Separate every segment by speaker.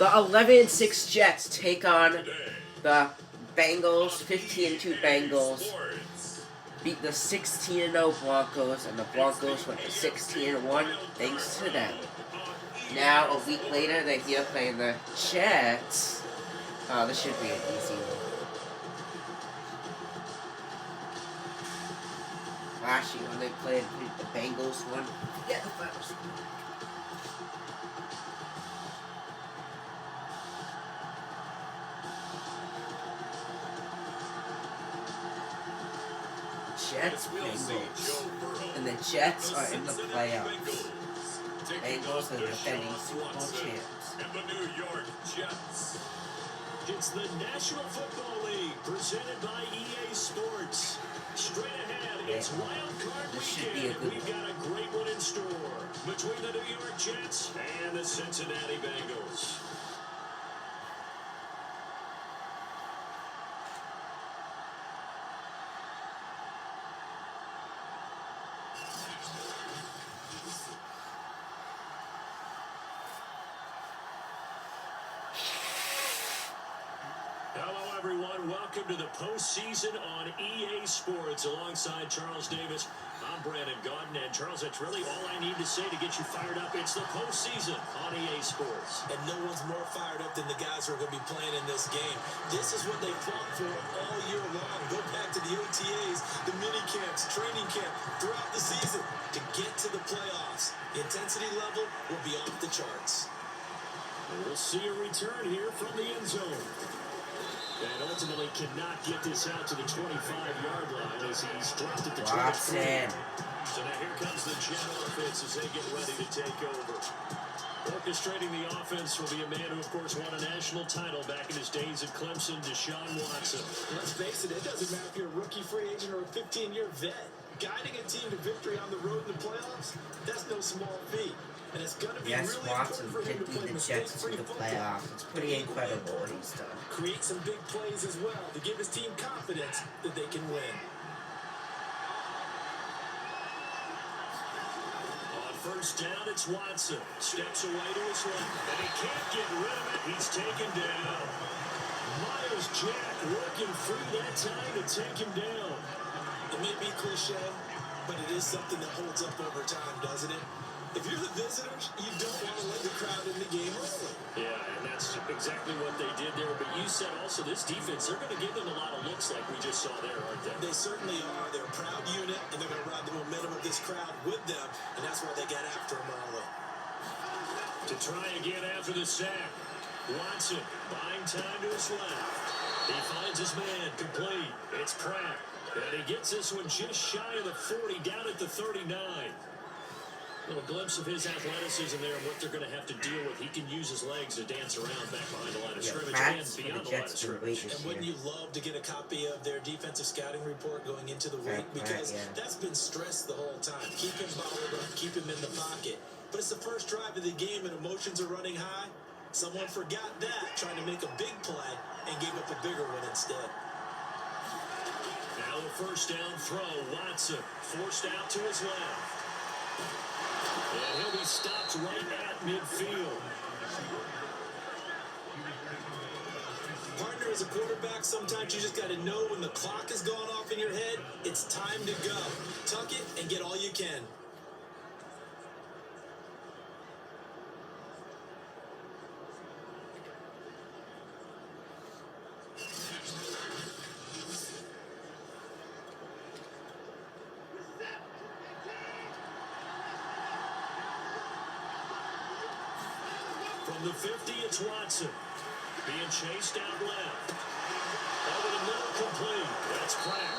Speaker 1: The 11-6 Jets take on the Bengals, 15-2 Bengals. Beat the 16-0 Broncos, and the Broncos went to 16-1 thanks to them. Now, a week later, they're here playing the Jets. Oh, this should be an easy one. Actually, when they played the Bengals one, forget the first one. Jets, Bengals. And the Jets are in the playoffs. Bengals are the defending Super Bowl champs.
Speaker 2: And the New York Jets. It's the National Football League presented by EA Sports. Straight ahead, it's Wildcard weekend. We've got a great one in store between the New York Jets and the Cincinnati Bengals. Hello, everyone. Welcome to the postseason on EA Sports alongside Charles Davis. I'm Brandon Gaudin, and Charles, that's really all I need to say to get you fired up. It's the postseason on EA Sports.
Speaker 3: And no one's more fired up than the guys who are going to be playing in this game. This is what they fought for all year long. Go back to the OTAs, the mini camps, training camp, throughout the season to get to the playoffs. The intensity level will be off the charts.
Speaker 2: We'll see a return here from the end zone. And ultimately cannot get this out to the 25-yard line as he's dropped at the 23. So now here comes the Jet offense as they get ready to take over. Orchestrating the offense will be a man who, of course, won a national title back in his days at Clemson, Deshaun Watson.
Speaker 3: Let's face it, it doesn't matter if you're a rookie free agent or a 15-year vet. Guiding a team to victory on the road in the playoffs, that's no small feat. And it's going to be really
Speaker 1: Watson
Speaker 3: important for him to
Speaker 1: did
Speaker 3: play
Speaker 1: lead the Jets to the playoffs. It's pretty incredible what he's done.
Speaker 3: Create some big plays as well to give his team confidence that they can win.
Speaker 2: On first down, it's Watson. Steps away to his left. And he can't get rid of it. He's taken down. Myers Jack working through that time to take him down.
Speaker 3: It may be cliche, but it is something that holds up over time, doesn't it? If you're the visitors, you don't want to let the crowd in the game early.
Speaker 2: Yeah, and that's exactly what they did there. But you said also this defense, they're going to give them a lot of looks like we just saw there, aren't they?
Speaker 3: They certainly are. They're a proud unit, and they're going to ride the momentum of this crowd with them, and that's why they got after them early.
Speaker 2: To try again after the sack. Watson buying time to his left. He finds his man complete. It's Pratt. And he gets this one just shy of the 40, down at the 39. Little glimpse of his athleticism there and what they're going to have to deal with. He can use his legs to dance around back behind the line of scrimmage and beyond the line of scrimmage.
Speaker 3: And wouldn't you love to get a copy of their defensive scouting report going into the week? Because that's been stressed the whole time. Keep him bottled up, keep him in the pocket. But it's the first drive of the game and emotions are running high. Someone forgot that, trying to make a big play and gave up a bigger one instead.
Speaker 2: Now a first down throw. Watson forced out to his left. And he'll be stopped right at midfield.
Speaker 3: Partner, as a quarterback, sometimes you just got to know when the clock is going off in your head, it's time to go. Tuck it and get all you can.
Speaker 2: From the 50, it's Watson. Being chased out left. Over the middle, complete. That's Pratt.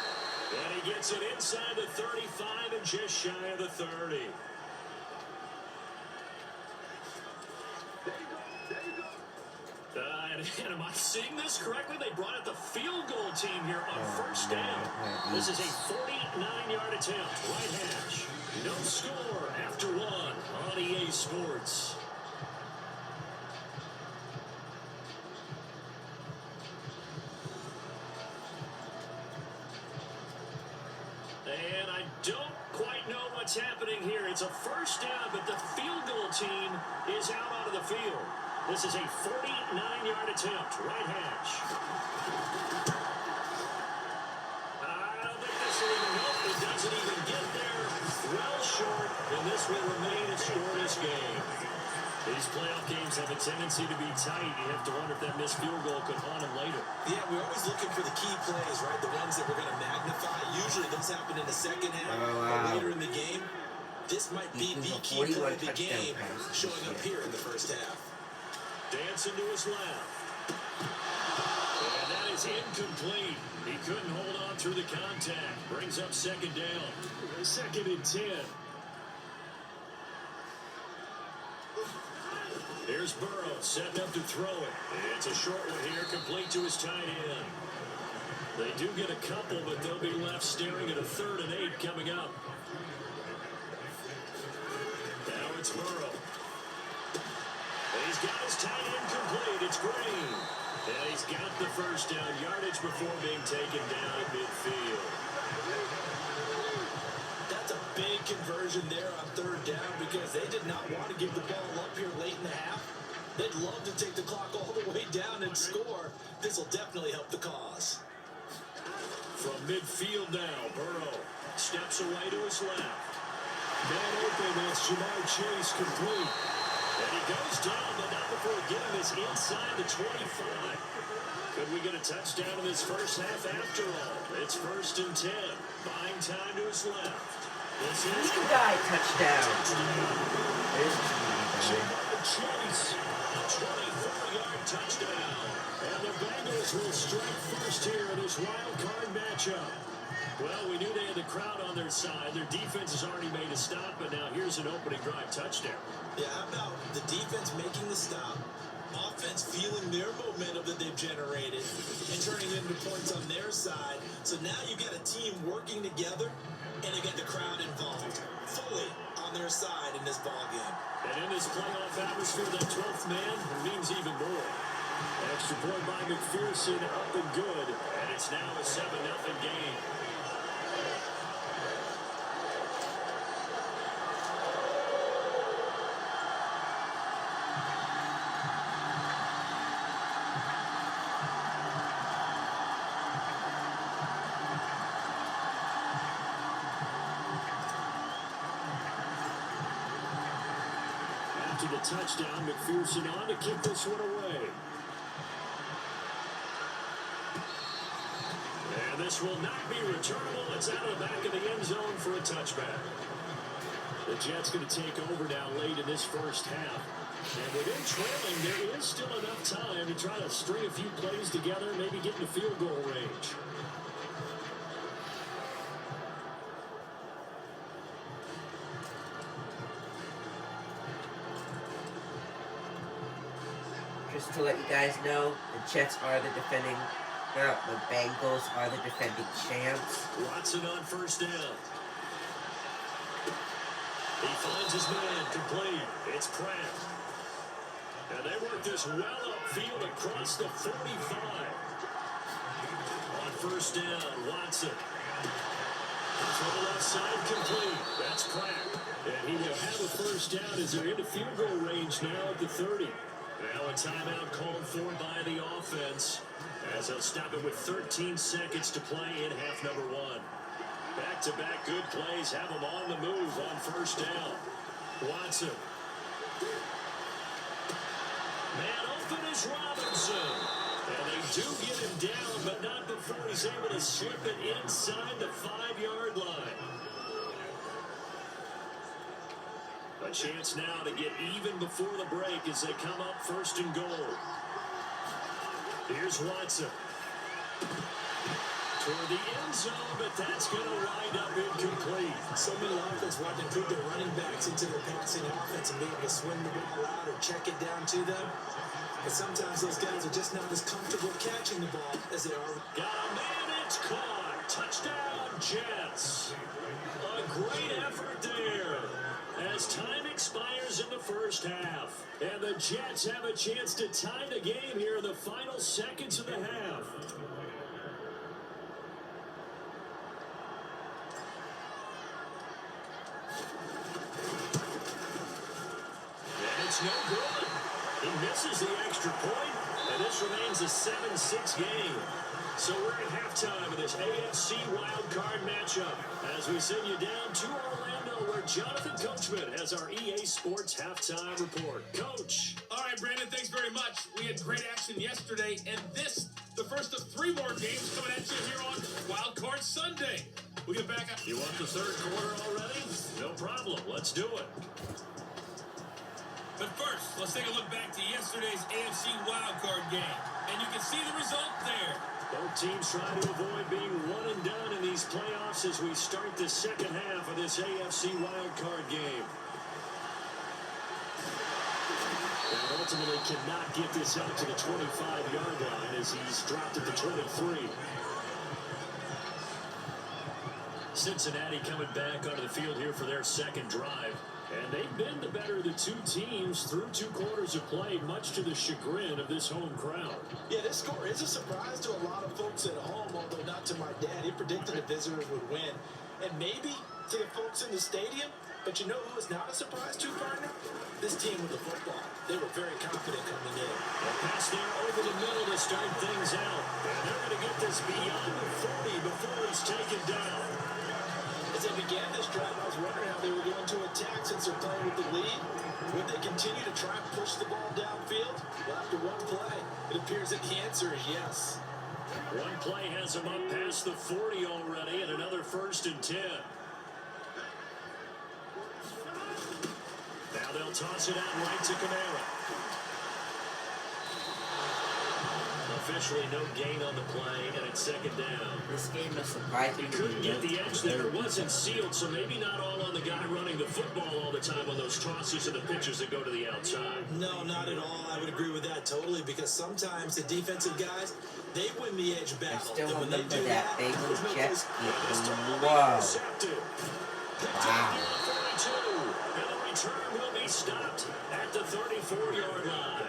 Speaker 2: And he gets it inside the 35 and just shy of the 30. And am I seeing this correctly? They brought out the field goal team here on first down. This is a 49-yard attempt. Right hash. No score after one on EA Sports. And I don't quite know what's happening here. It's a first down, but the field goal team is out onto the field. This is a 49-yard attempt, right hash. I don't think this will even help. It doesn't even get there. Well short, and this will remain a scoreless game. These playoff games have a tendency to be tight. You have to wonder if that missed field goal could haunt them later.
Speaker 3: Yeah, we're always looking for the key plays, right? The ones that we're going to magnify. Usually those happen in the second half or later in the game. This might be the key play of the game showing up here in the first half.
Speaker 2: Dancing to his left. And that is incomplete. He couldn't hold on through the contact. Brings up second down. 2nd and 10. Here's Burrow setting up to throw it. It's a short one here, complete to his tight end. They do get a couple, but they'll be left staring at a 3rd and 8 coming up. Now it's Burrow. And he's got his tight end complete. It's Green. And he's got the first down yardage before being taken down at midfield.
Speaker 3: That's a big conversion there on 3rd down because they did not want to give the ball up here late in the half. They'd love to take the clock all the way down and score. This will definitely help the cause.
Speaker 2: From midfield now, Burrow steps away to his left. Man open, that's Jamar Chase complete. And he goes down, but not before getting this inside the 25. Could we get a touchdown in this first half after all? It's 1st and 10. Buying time to his left. This is
Speaker 1: Two guy touchdown. There's
Speaker 2: Jamar Chase. A 24-yard touchdown. And the Bengals will strike first here in this wild card matchup. Well, we knew they had the crowd on their side. Their defense has already made a stop, but now here's an opening drive touchdown.
Speaker 3: Yeah, how about the defense making the stop, offense feeling their momentum that they've generated, and turning into points on their side. So now you've got a team working together, and they get the crowd involved fully on their side in this ballgame.
Speaker 2: And in this playoff atmosphere, that 12th man means even more. Extra point by McPherson, up and good, and it's now a 7-0 game. After the touchdown, McPherson on to kick this one away. And this will not be returnable. It's out of the back of the end zone for a touchback. The Jets going to take over now late in this first half. And within trailing, there is still enough time to try to string a few plays together, maybe get into field goal range.
Speaker 1: Just to let you guys know, the Jets are the defending, the Bengals are the defending champs.
Speaker 2: Watson on first down. He finds his man complete. It's Pratt. And they work this well upfield across the 45. On first down, Watson. From the left side, complete. That's Pratt. And he will have a first down as they're into field goal range now at the 30. Now a timeout called for by the offense as they'll stop it with 13 seconds to play in half number 1. Back-to-back good plays have them on the move on first down. Watson. Man open is Robinson. And they do get him down, but not before he's able to slip it inside the 5-yard line. A chance now to get even before the break as they come up 1st and goal. Here's Watson. Toward the end zone, but that's going to wind up incomplete.
Speaker 3: So many offenses want to improve their running backs into their passing offense and be able to swing the ball out or check it down to them. But sometimes those guys are just not as comfortable catching the ball as they are.
Speaker 2: Got a man, it's caught. Touchdown, Jets. A great effort there as time expires in the first half. And the Jets have a chance to tie the game here in the final seconds of the half. And it's no good. He misses misses the extra point, and this remains a 7-6 game. So we're at halftime of this AFC Wildcard matchup as we send you down to Orlando where Jonathan Coachman has our EA Sports Halftime Report. Coach.
Speaker 4: All right, Brandon, thanks very much. We had great action yesterday, and this, the first of 3 more games coming at you here on Wildcard Sunday. We'll get back up.
Speaker 2: You want the third quarter already? No problem. Let's do it.
Speaker 4: But first, let's take a look back to yesterday's AFC Wildcard game. And you can see the result there.
Speaker 2: Both teams try to avoid being one and done in these playoffs as we start the second half of this AFC wildcard game. And ultimately cannot get this out to the 25-yard line as he's dropped at the 23. Cincinnati coming back onto the field here for their second drive. And they've been the better of the 2 teams through 2 quarters of play, much to the chagrin of this home crowd.
Speaker 3: Yeah, this score is a surprise to a lot of folks at home, although not to my dad. He predicted the visitors would win. And maybe to the folks in the stadium, but you know who is not a surprise to, partner? This team with the football. They were very confident coming in.
Speaker 2: A pass there over the middle to start things out. And they're going to get this beyond the 40 before he's taken down.
Speaker 3: As they began this drive, I was wondering how they were going to attack since they're playing with the lead. Would they continue to try and push the ball downfield? Well, after one play, it appears that the answer is yes.
Speaker 2: One play has them up past the 40 already, and another 1st and 10. Now they'll toss it out right to Kamara. Officially no gain on the play, and it's second down.
Speaker 1: This game is surprising.
Speaker 2: He couldn't get the edge there. It wasn't sealed, so maybe not all on the guy running the football all the time on those tosses and the pitches that go to the outside.
Speaker 3: No, not at all. I would agree with that totally, because sometimes the defensive guys, they win the edge battle.
Speaker 1: I still
Speaker 3: and when
Speaker 1: remember
Speaker 3: they do
Speaker 1: that Bengals Jets game.
Speaker 2: Wow.
Speaker 1: Wow.
Speaker 2: And the return will be stopped at the 34-yard line.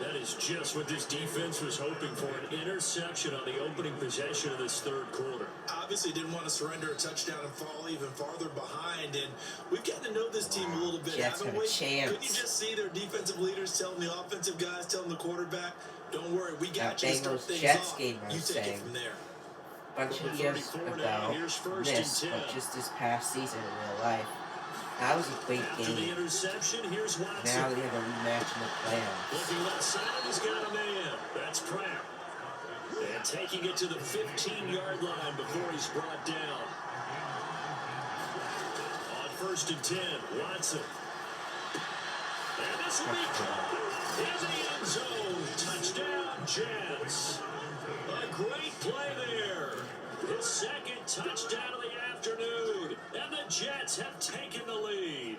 Speaker 2: That is just what this defense was hoping for, an interception on the opening possession of this third quarter.
Speaker 3: Obviously didn't want to surrender a touchdown and fall even farther behind, and we've gotten to know this team a little bit,
Speaker 1: Jets
Speaker 3: haven't
Speaker 1: have a
Speaker 3: we?
Speaker 1: chance.
Speaker 3: Couldn't you just see their defensive leaders telling the offensive guys, telling the quarterback, don't worry, we got you to start things
Speaker 1: Jets
Speaker 3: off.
Speaker 1: game, I
Speaker 3: You
Speaker 1: was
Speaker 3: take it
Speaker 1: saying.
Speaker 3: from there.
Speaker 1: Bunch of years ago, this, but just this past season in real life. That was a great
Speaker 2: After the
Speaker 1: game.
Speaker 2: interception, here's Watson.
Speaker 1: Now we have a rematch in the playoffs.
Speaker 2: Looking left side, he's got a man. That's Pratt. And taking it to the 15-yard line before he's brought down. On 1st and 10, Watson. And this will be caught in the end zone. Touchdown, Jets. A great play there. His second touchdown of the afternoon. And the Jets have taken the lead.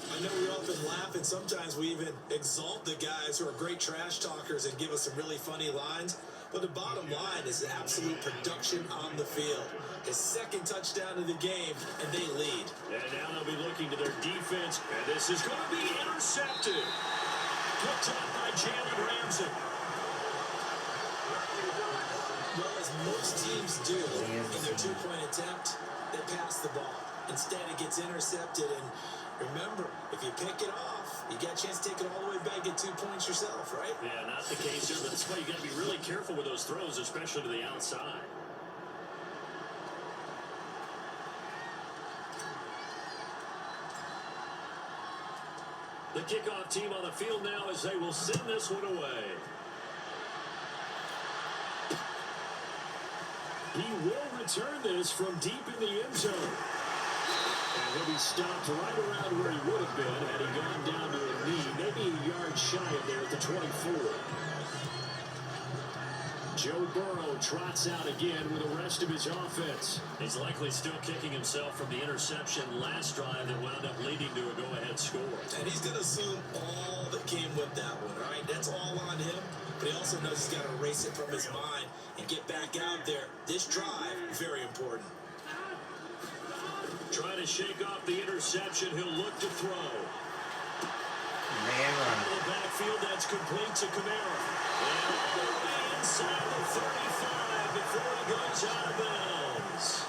Speaker 3: I know we often laugh, and sometimes we even exalt the guys who are great trash talkers and give us some really funny lines. But the bottom line is absolute production on the field. His second touchdown of the game, and they lead.
Speaker 2: And now they'll be looking to their defense, and this is going to be intercepted. Picked up by Jalen Ramsey.
Speaker 3: Well, as most teams do in their two-point attempt, they pass the ball. Instead, it gets intercepted, and remember, if you pick it off, you got a chance to take it all the way back, get 2 points yourself, right?
Speaker 2: Yeah, not the case here, but that's why you got to be really careful with those throws, especially to the outside. The kickoff team on the field now as they will send this one away. He will return this from deep in the end zone. And he'll be stopped right around where he would have been had he gone down to a knee, maybe a yard shy of there at the 24. Joe Burrow trots out again with the rest of his offense. He's likely still kicking himself from the interception last drive that wound up leading to a go-ahead score.
Speaker 3: And he's going to assume all that came with that one, right? That's all on him. But he also knows he's got to erase it from his mind and get back out there. This drive, very important.
Speaker 2: Trying to shake off the interception. He'll look to throw.
Speaker 1: Kamara.
Speaker 2: Out of the backfield, that's complete to Kamara. And all the way inside the 35 before he goes out of bounds.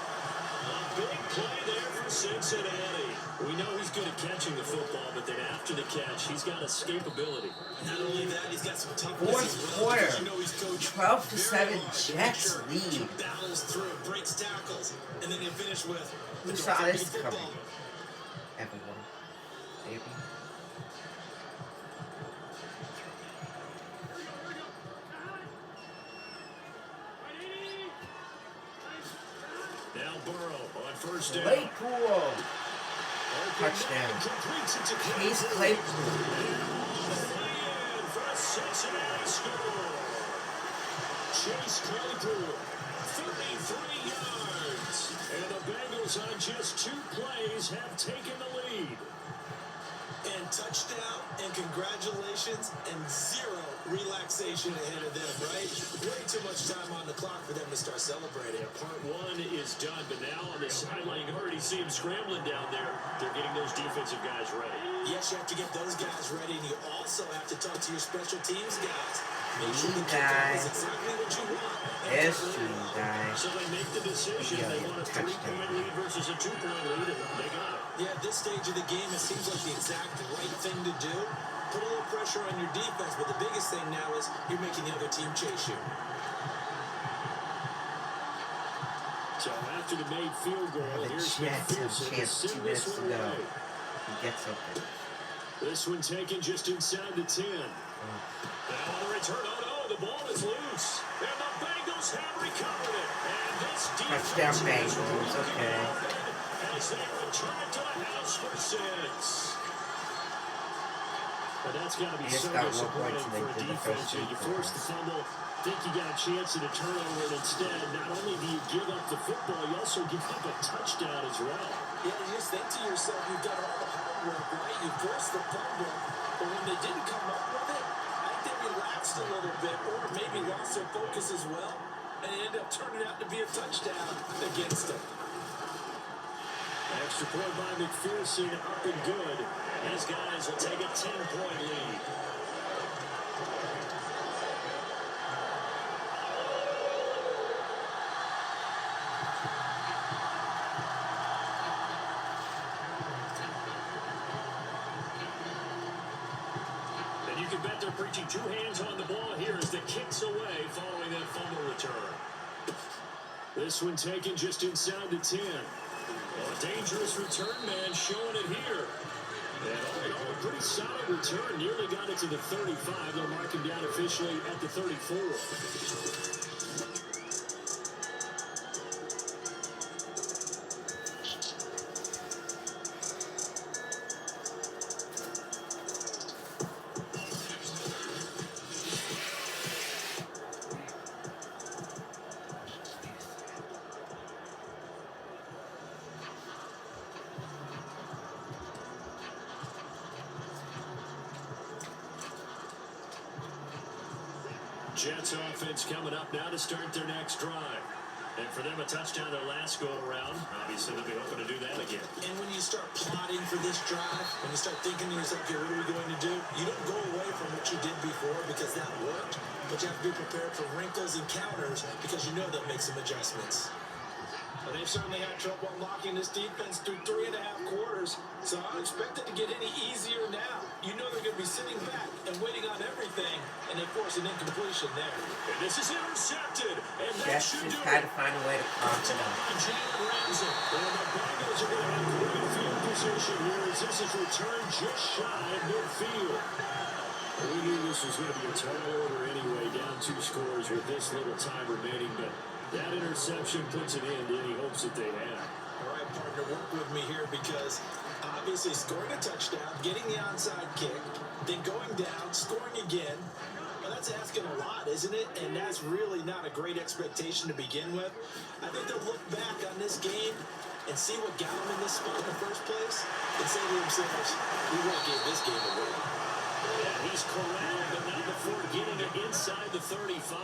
Speaker 2: A big play there for Cincinnati. We know he's good at catching the football, but then after the catch, he's got escapability.
Speaker 3: Not only that, he's got some toughness
Speaker 1: Fourth
Speaker 3: as well,
Speaker 1: quarter,
Speaker 3: because you know he's coached
Speaker 1: 12-7
Speaker 3: very
Speaker 1: Jets
Speaker 3: hard to
Speaker 1: lead.
Speaker 3: make sure he battles through, breaks tackles, and then you finish with
Speaker 1: Who
Speaker 3: the
Speaker 1: saw
Speaker 3: don't
Speaker 1: this
Speaker 3: fumble the
Speaker 1: coming?
Speaker 3: football.
Speaker 1: Everyone. Maybe.
Speaker 2: Now Burrow on first down.
Speaker 1: Claypool. Touchdown. Chase Claypool.
Speaker 2: For a Cincinnati score. Chase Claypool, 33 yards. And the Bengals on just 2 plays have taken the lead.
Speaker 3: And touchdown, and congratulations, and 0 relaxation ahead of them, right? Way too much time on the clock for them to start celebrating.
Speaker 2: Yeah, part 1 is done, but now on the sideline, you already see them scrambling down there. They're getting those defensive guys ready.
Speaker 3: Yes, you have to get those guys ready, and you also have to talk to your special teams guys. Make sure the
Speaker 1: guy.
Speaker 3: kickoff is exactly what you want.
Speaker 1: This guy.
Speaker 2: So they make the decision.
Speaker 1: Yeah,
Speaker 2: They want a 3-point lead versus a 2-point lead, and they got it.
Speaker 3: Yeah, at this stage of the game, it seems like the exact right thing to do. Put a little pressure on your defense, but the biggest thing now is you're making the other team chase you.
Speaker 2: So after the made field goal,
Speaker 1: The
Speaker 2: here's
Speaker 1: Jets have
Speaker 2: McPherson
Speaker 1: a
Speaker 2: to
Speaker 1: chance 2
Speaker 2: send
Speaker 1: minutes
Speaker 2: this
Speaker 1: to
Speaker 2: one
Speaker 1: go.
Speaker 2: away.
Speaker 1: He gets open.
Speaker 2: This one taken just inside the 10. Now on the return, oh no, the ball is loose. And the Bengals have recovered it. And this
Speaker 1: Touchdown
Speaker 2: defense is
Speaker 1: Bengals,
Speaker 2: looking
Speaker 1: okay.
Speaker 2: good as they return it to the house for 6. But that's got to be
Speaker 1: He just
Speaker 2: so
Speaker 1: got 1
Speaker 2: disappointing
Speaker 1: point, so they
Speaker 2: for a
Speaker 1: did the
Speaker 2: defense.
Speaker 1: first
Speaker 2: You force the fumble, think you got a chance at a turnover, and instead, not only do you give up the football, you also give up a touchdown as well.
Speaker 3: Yeah, you just think to yourself, you've done all the hard work, right? You forced the fumble, but when they didn't come up with it, I think they relaxed a little bit, or maybe lost their focus as well, and it ended up turning out to be a touchdown against them.
Speaker 2: Extra point by McPherson, up and good. These guys will take a 10-point lead. And you can bet they're preaching 2 hands on the ball here as the kick's away following that fumble return. This one taken just inside the 10. A dangerous return man showing it here. And all in all, a pretty solid return. Nearly got it to the 35. They'll mark him down officially at the 34. Jets offense coming up now to start their next drive. And for them, a touchdown their last go-around. Obviously, they'll be hoping to do that again.
Speaker 3: And when you start plotting for this drive, when you start thinking to yourself, okay, what are we going to do? You don't go away from what you did before because that worked, but you have to be prepared for wrinkles and counters because you know they'll make some adjustments. But they've certainly had trouble unlocking this defense through 3.5 quarters, so I don't expect it to get any easier now. You know they're going to be sitting back and waiting on everything, and they force an incompletion there.
Speaker 2: And this is intercepted. And that
Speaker 1: Jets
Speaker 2: should
Speaker 1: just
Speaker 2: do
Speaker 1: had
Speaker 2: it.
Speaker 1: to find a way to cross it up.
Speaker 2: Jalen Ramsey. And the Bengals are going to have great field position here as this is returned just shy of midfield. We knew this was going to be a tall order anyway, down 2 scores with this little time remaining, but that interception puts an end to any hopes that they have.
Speaker 3: All right, partner, work with me here because obviously scoring a touchdown, getting the onside kick, then going down, scoring again. Well, that's asking a lot, isn't it? And that's really not a great expectation to begin with. I think they'll look back on this game and see what got them in this spot in the first place and say to themselves, we won't give this game away.
Speaker 2: Yeah, he's corralled, but not before getting it inside the 35.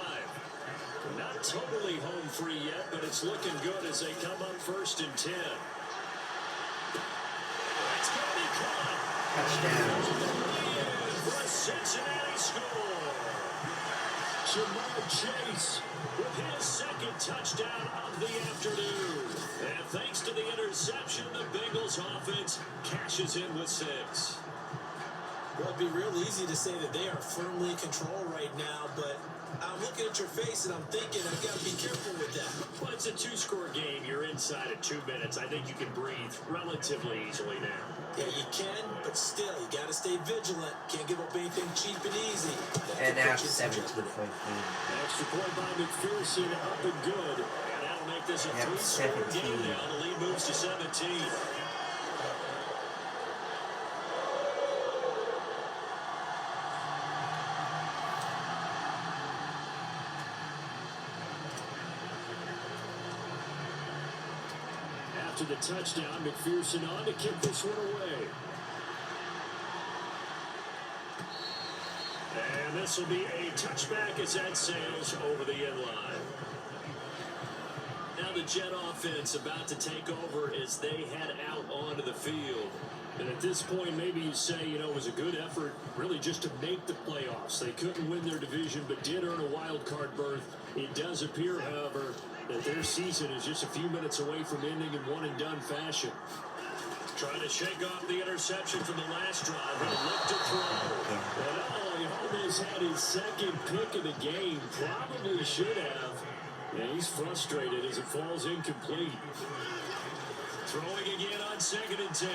Speaker 2: Not totally home free yet, but it's looking good as they come up 1st and 10. It's going to be caught.
Speaker 1: Touchdown.
Speaker 2: For a Cincinnati score. Jamar Chase with his second touchdown of the afternoon. And thanks to the interception, the Bengals offense cashes in with 6.
Speaker 3: Well, it'd be real easy to say that they are firmly in control right now, but I'm looking at your face and I'm thinking I've got to be careful with that.
Speaker 2: Well, it's a 2-score game. You're inside of 2 minutes. I think you can breathe relatively easily now.
Speaker 3: Yeah, you can, but still, you got to stay vigilant. Can't give up anything cheap and easy.
Speaker 1: And now 17-point lead.
Speaker 2: Extra point by McPherson, up and good. And that'll make this a 3-score game now. The lead moves to 17. After the touchdown, McPherson on to kick this one away. And this will be a touchback as that sails over the end line. Now the Jet offense about to take over as they head out onto the field. And at this point, maybe you say, you know, it was a good effort really just to make the playoffs. They couldn't win their division, but did earn a wild card berth. It does appear, however, that their season is just a few minutes away from ending in one-and-done fashion. Trying to shake off the interception from the last drive and look to throw. And he almost had his second pick of the game. Probably should have. And he's frustrated as it falls incomplete. Throwing again on 2nd and 10.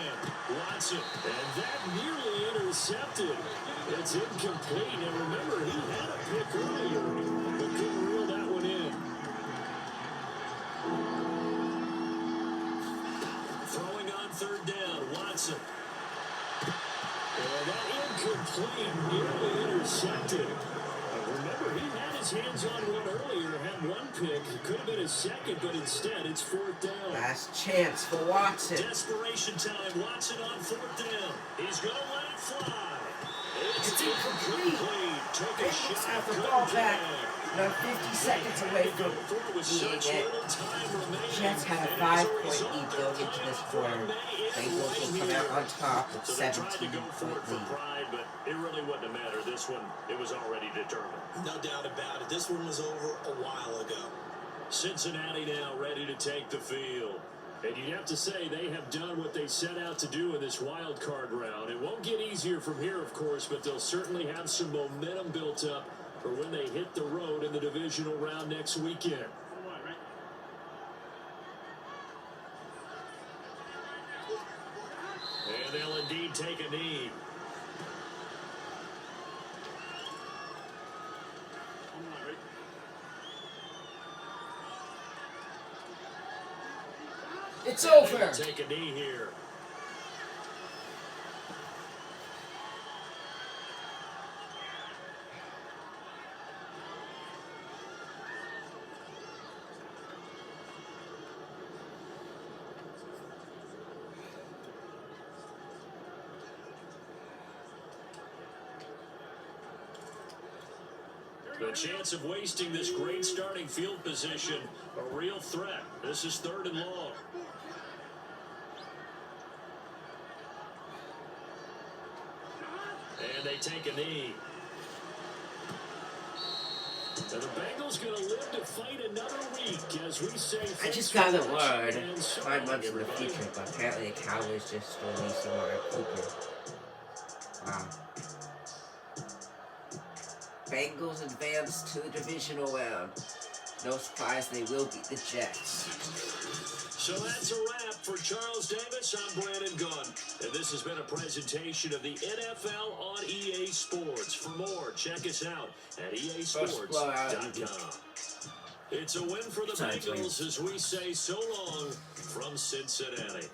Speaker 2: Watson. And that nearly intercepted. It's incomplete. And remember, he had a pick earlier, but couldn't reel that one in. Throwing on 3rd down. Watson. And that incomplete, nearly intercepted. Remember, he had his hands on one earlier, had one pick. It could have been his second, but instead it's 4th down.
Speaker 1: Last chance for Watson.
Speaker 2: Desperation time. Watson on 4th down. He's going to let it fly.
Speaker 1: It's incomplete.
Speaker 2: Took a
Speaker 1: Bengals
Speaker 2: shot.
Speaker 1: have the ball back. They're 50 seconds away from beating it. Jets have a 5-point lead going into this quarter. Bengals will come out on top with 17-point lead.
Speaker 2: But it really wouldn't have mattered. This one, it was already determined.
Speaker 3: No doubt about it. This one was over a while ago.
Speaker 2: Cincinnati now ready to take the field. And you'd have to say they have done what they set out to do in this wild card round. It won't get easier from here, of course, but they'll certainly have some momentum built up for when they hit the road in the divisional round next weekend. And they'll indeed take a knee.
Speaker 1: It's over.
Speaker 2: Take a knee here. The chance of wasting this great starting field position, a real threat. This is 3rd and long. And they take a knee. And the Bengals going to live to fight another week, as we say.
Speaker 1: I just got a word 5 months in the future, but apparently the Cowboys just released Amari Cooper. Wow. Bengals advance to the divisional round. No surprise, they will beat the Jets.
Speaker 2: So that's a wrap for Charles Davis. I'm Brandon Gunn. And this has been a presentation of the NFL on EA Sports. For more, check us out at easports.com. It's a win for the Bengals as we say so long from Cincinnati.